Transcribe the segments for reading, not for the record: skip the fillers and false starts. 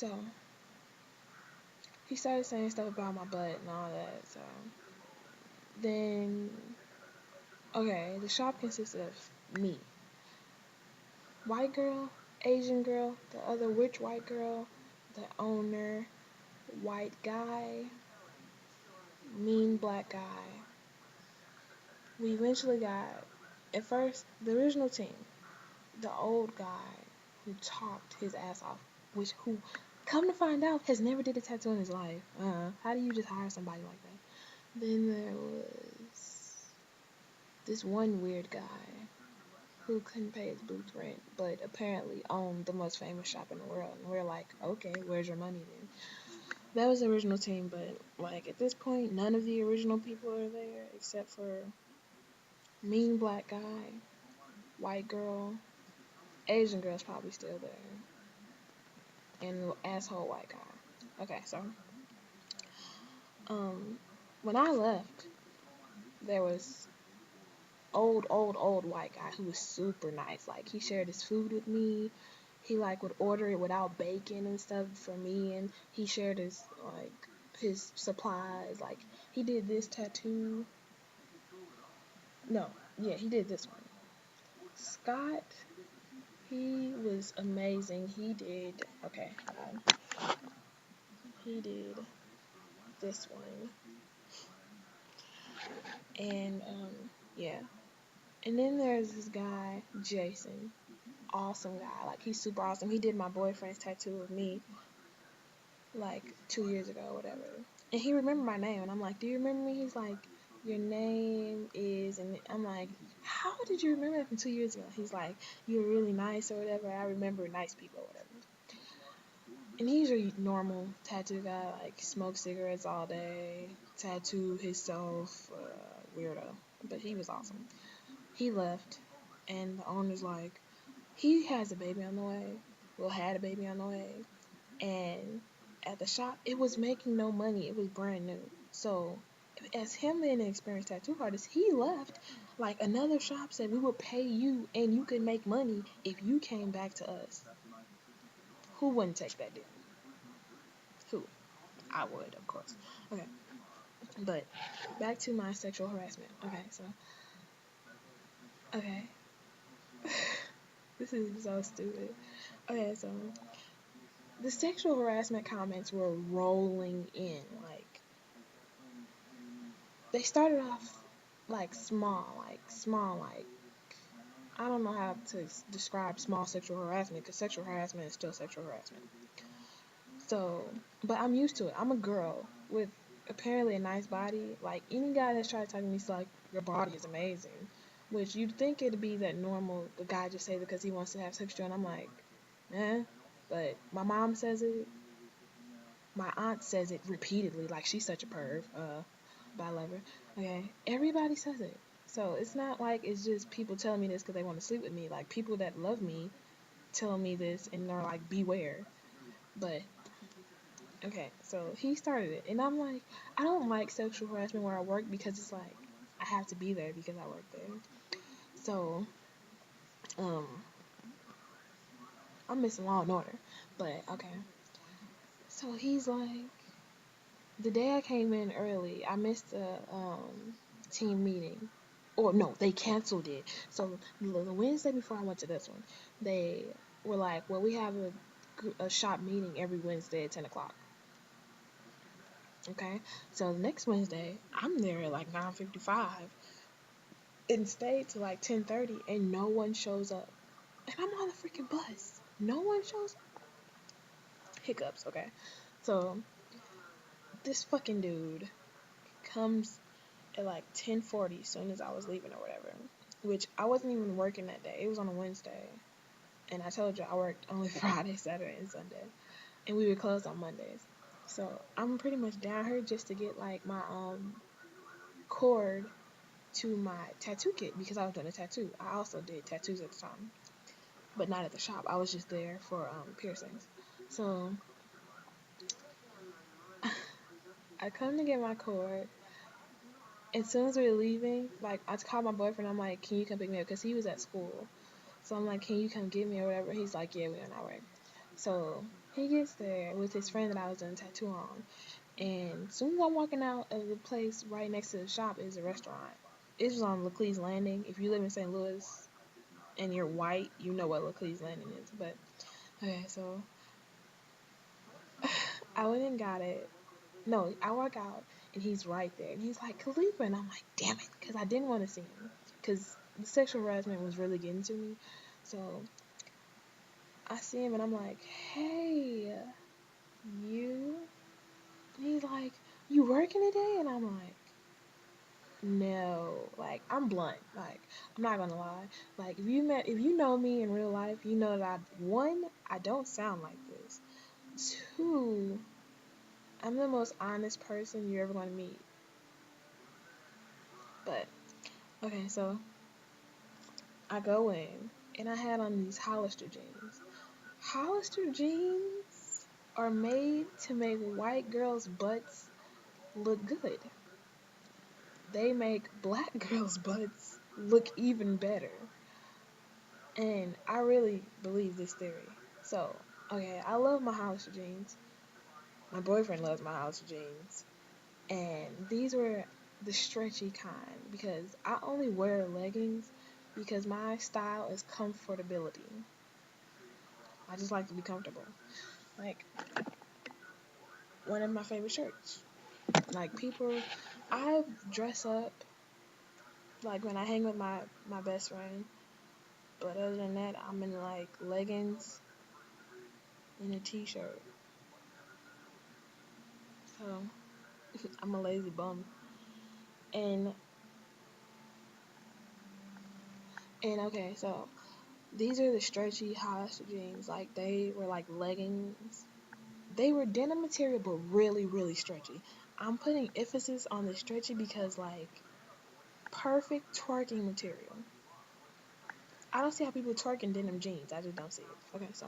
So he started saying stuff about my butt and all that. So then, okay, the shop consisted of me, white girl, Asian girl, the other rich white girl, the owner, white guy, mean black guy. We eventually got, at first, the original team, the old guy who talked his ass off, who, come to find out, has never did a tattoo in his life. How do you just hire somebody like that? Then there was this one weird guy who couldn't pay his booth rent, but apparently owned the most famous shop in the world. And we're like, okay, where's your money then? That was the original team, but like at this point, none of the original people are there except for mean black guy, white girl, Asian girl's probably still there, and asshole white guy. Okay, so um, when I left, there was old white guy who was super nice. Like he shared his food with me. He like would order it without bacon and stuff for me, and he shared his supplies. Like he did this tattoo. No, yeah, he did this one. Scott, he was amazing. He did okay. He did this one, and yeah. And then there's this guy, Jason. Awesome guy. Like he's super awesome. He did my boyfriend's tattoo of me like 2 years ago or whatever. And he remembered my name and I'm like, do you remember me? He's like, your name is, and I'm like, how did you remember that from 2 years ago? He's like, you're really nice or whatever. I remember nice people or whatever. And he's a normal tattoo guy, like smokes cigarettes all day, tattoo himself, weirdo. But he was awesome. He left, and the owner's like, he has a baby on the way. Well, had a baby on the way. And at the shop, it was making no money. It was brand new. So, as him being an experienced tattoo artist, he left. Like another shop said, we would pay you and you could make money if you came back to us. Who wouldn't take that deal? Who? I would, of course. Okay. But back to my sexual harassment. Okay, so. Okay. This is so stupid. Okay, so the sexual harassment comments were rolling in. Like, they started off like, I don't know how to describe small sexual harassment because sexual harassment is still sexual harassment. So, but I'm used to it. I'm a girl with apparently a nice body. Like, any guy that's trying to talk to me is like, your body is amazing. Which you'd think it'd be that normal, the guy just say it because he wants to have sex with you, and I'm like, eh. But my mom says it. My aunt says it repeatedly, like she's such a perv. But I love her. Okay, everybody says it. So it's not like it's just people telling me this because they want to sleep with me. Like people that love me tell me this, and they're like, beware. But okay, so he started it, and I'm like, I don't like sexual harassment where I work because it's like I have to be there because I work there. So um, I'm missing Law and Order, but okay. So he's like, the day I came in early, I missed the team meeting. Or no, they canceled it. So the Wednesday before I went to this one, they were like, well, we have a shop meeting every Wednesday at 10 o'clock. Okay, so the next Wednesday, I'm there at like 9:55 and stayed to like 10:30, and no one shows up. And I'm on the freaking bus. No one shows up. Hiccups, okay. So this fucking dude comes at like 10:40 as soon as I was leaving or whatever. Which I wasn't even working that day. It was on a Wednesday. And I told you I worked only Friday, Saturday, and Sunday. And we were closed on Mondays. So I'm pretty much down here just to get like my cord to my tattoo kit because I was doing a tattoo. I also did tattoos at the time. But not at the shop. I was just there for piercings. So I come to get my cord. As soon as we were leaving, like I called my boyfriend. I'm like, can you come pick me up? Because he was at school. So I'm like, can you come get me or whatever? He's like, yeah, we're on our way. So He gets there with his friend that I was doing a tattoo on. And as soon as I'm walking out of the place, right next to the shop is a restaurant. It was on Laclede Landing. If you live in St. Louis and you're white, you know what Laclede Landing is. But okay, so I went and got it. No, I walk out and he's right there. And he's like, Khalifa. And I'm like, damn it. Because I didn't want to see him. Because the sexual harassment was really getting to me. So I see him and I'm like, hey, you? And he's like, you working today? And I'm like, no. Like, I'm blunt. Like, I'm not gonna lie. Like, if you know me in real life, you know that one, I don't sound like this. Two, I'm the most honest person you're ever gonna meet. But okay, so I go in and I had on these Hollister jeans. Hollister jeans are made to make white girls' butts look good. They make black girls' butts look even better. And I really believe this theory. So, okay, I love my Hollister jeans. My boyfriend loves my Hollister jeans. And these were the stretchy kind because I only wear leggings because my style is comfortability. I just like to be comfortable. Like, one of my favorite shirts. Like, I dress up, like, when I hang with my best friend. But other than that, I'm in, like, leggings and a t-shirt. So, I'm a lazy bum. And, okay, so, these are the stretchy Hollister jeans. Like, they were, like, leggings. They were denim material, but really, really stretchy. I'm putting emphasis on the stretchy because, like, perfect twerking material. I don't see how people twerk in denim jeans. I just don't see it. Okay, so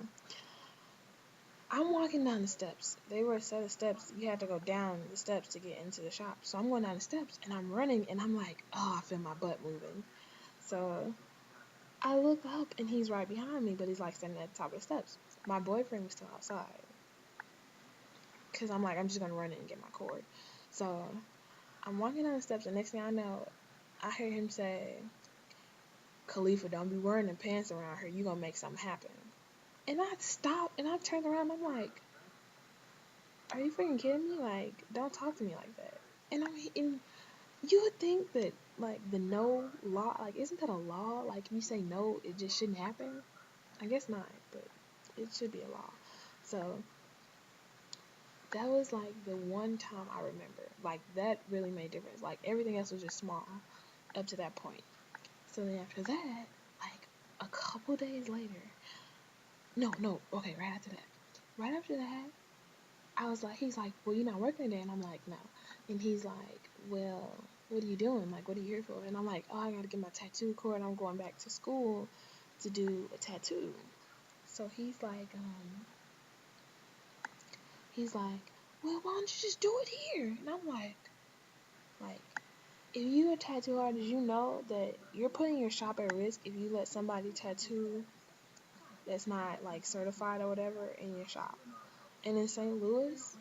I'm walking down the steps. They were a set of steps. You had to go down the steps to get into the shop. So I'm going down the steps and I'm running and I'm like, oh, I feel my butt moving. So I look up and he's right behind me, but he's like standing at the top of the steps. My boyfriend was still outside. Because I'm like, I'm just going to run in and get my cord. So I'm walking down the steps and next thing I know, I hear him say, Khalifa, don't be wearing them pants around here. You going to make something happen. And I stopped and I turned around and I'm like, are you freaking kidding me? Like, don't talk to me like that. And you would think that, like, the no law, like, isn't that a law? Like, if you say no, it just shouldn't happen? I guess not, but it should be a law. So, that was, like, the one time I remember. Like, that really made a difference. Like, everything else was just small up to that point. So then after that, like, a couple days later, okay, right after that. Right after that, I was like, he's like, well, you're not working today. And I'm like, no. And he's like, well, what are you doing? Like, what are you here for? And I'm like, oh, I got to get my tattoo cord. I'm going back to school to do a tattoo. So he's like, well, why don't you just do it here? And I'm like, if you a tattoo artist, you know that you're putting your shop at risk if you let somebody tattoo that's not, like, certified or whatever in your shop. And in St. Louis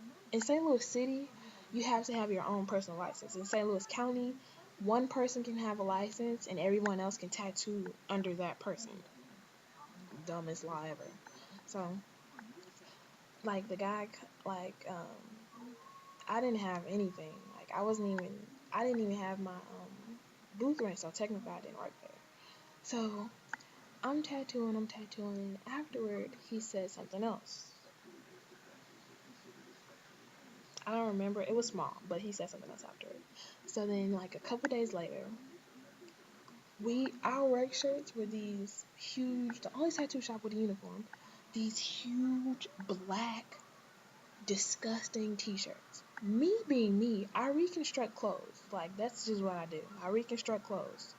City, you have to have your own personal license. In St. Louis County, one person can have a license and everyone else can tattoo under that person. Dumbest law ever. So, like, the guy, like, I didn't have anything. Like, I didn't even have my booth rent, so technically I didn't work there. So, I'm tattooing, and afterward, he said something else. I don't remember. It was small, but he said something else afterward. So then, like, a couple days later, our work shirts were these huge, the only tattoo shop with a uniform, these huge black, disgusting t-shirts. Me being me, I reconstruct clothes. Like, that's just what I do. I reconstruct clothes.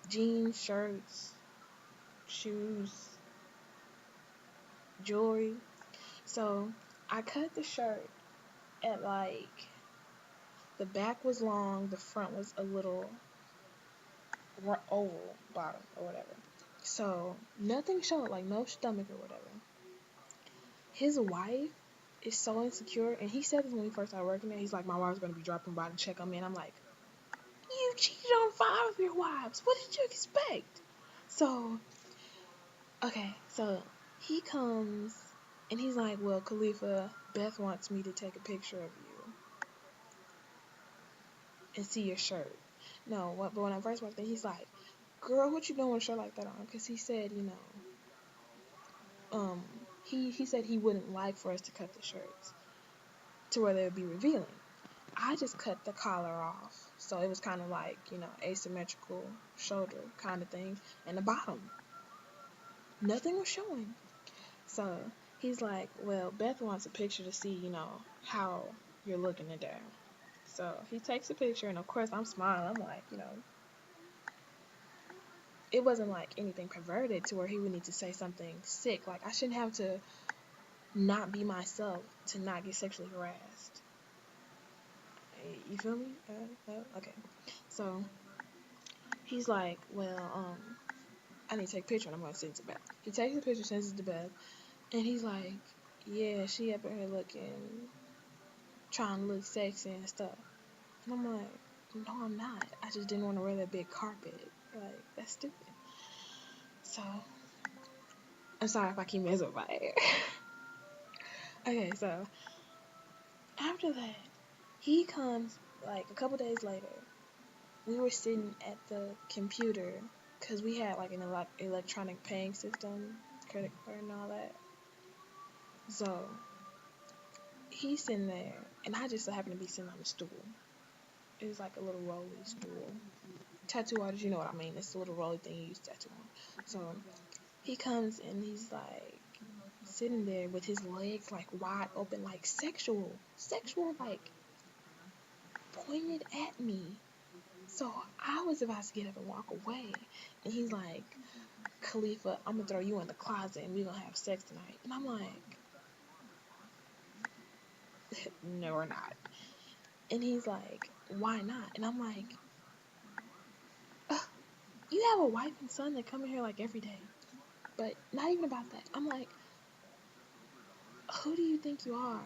Jeans, shirts, shoes, jewelry. So, I cut the shirt at, like, the back was long, the front was a little oval bottom or whatever. So, nothing showed, like, no stomach or whatever. his wife is so insecure, and he said this when we first started working there. He's like, my wife's gonna be dropping by to check on me, and I'm like, you cheated on 5 of your wives. What did you expect? So, okay, so he comes and he's like, well, Khalifa, Beth wants me to take a picture of you and see your shirt. No, but when I first walked in, he's like, girl, what you doing with a shirt like that on? Because he said, um, he said he wouldn't like for us to cut the shirts to where they would be revealing. I just cut the collar off, so it was kind of like, asymmetrical shoulder kind of thing, and the bottom, nothing was showing. So he's like, well, Beth wants a picture to see, how you're looking in there. So he takes a picture, and of course I'm smiling. I'm like, it wasn't like anything perverted to where he would need to say something sick. Like, I shouldn't have to not be myself to not get sexually harassed. You feel me? Okay. So he's like, well, I need to take a picture and I'm going to send it to Beth. He takes the picture, sends it to Beth, and he's like, yeah, she up in here trying to look sexy and stuff. And I'm like, no, I'm not. I just didn't want to wear that big carpet. Like, that's stupid. So, I'm sorry if I keep messing with my hair. Okay, so, after that, he comes, like, a couple days later. We were sitting at the computer, because we had, like, an electronic paying system, credit card and all that. So, he's sitting there, and I just so happened to be sitting on the stool. It was like a little rolly stool. Tattoo artist, you know what I mean. It's a little rolly thing you use tattoo on. So, he comes and he's like sitting there with his legs like wide open, like sexual, like pointed at me. So I was about to get up and walk away, and he's like, Khalifa, I'm gonna throw you in the closet and we're gonna have sex tonight. And I'm like, no, we're not. And he's like, why not? And I'm like, you have a wife and son that come in here like every day, but not even about that. I'm like, who do you think you are?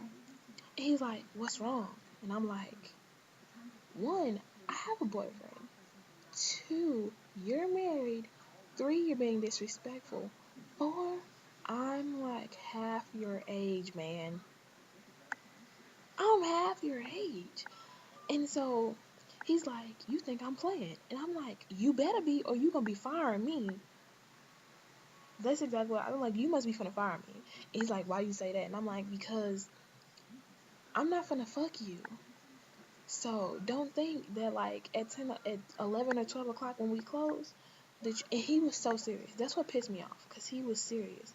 And he's like, what's wrong? And I'm like, 1, I have a boyfriend. 2, you're married. 3, you're being disrespectful. 4, I'm like half your age, man. I'm half your age. And so he's like, you think I'm playing? And I'm like, you better be, or you gonna be firing me. That's exactly what I'm like, you must be finna fire me. And he's like, why you say that? And I'm like, because I'm not finna fuck you. So don't think that like at 11 or 12 o'clock when we close, and he was so serious. That's what pissed me off, because he was serious.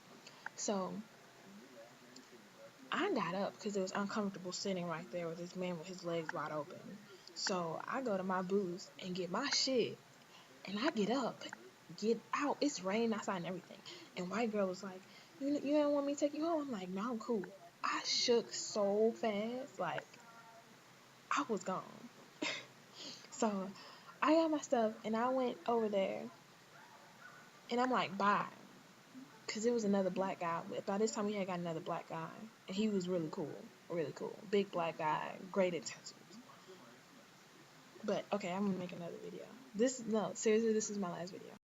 So I got up because it was uncomfortable sitting right there with this man with his legs wide open. So I go to my booth and get my shit, and I get up, get out. It's raining outside and everything. And white girl was like, you don't want me to take you home? I'm like, no, I'm cool. I shook so fast, like I was gone. So I got my stuff and I went over there, and I'm like, bye. Because it was another black guy. By this time, we had got another black guy. And he was really cool. Really cool. Big black guy. Great at tattoos. But, okay, I'm going to make another video. No, seriously, this is my last video.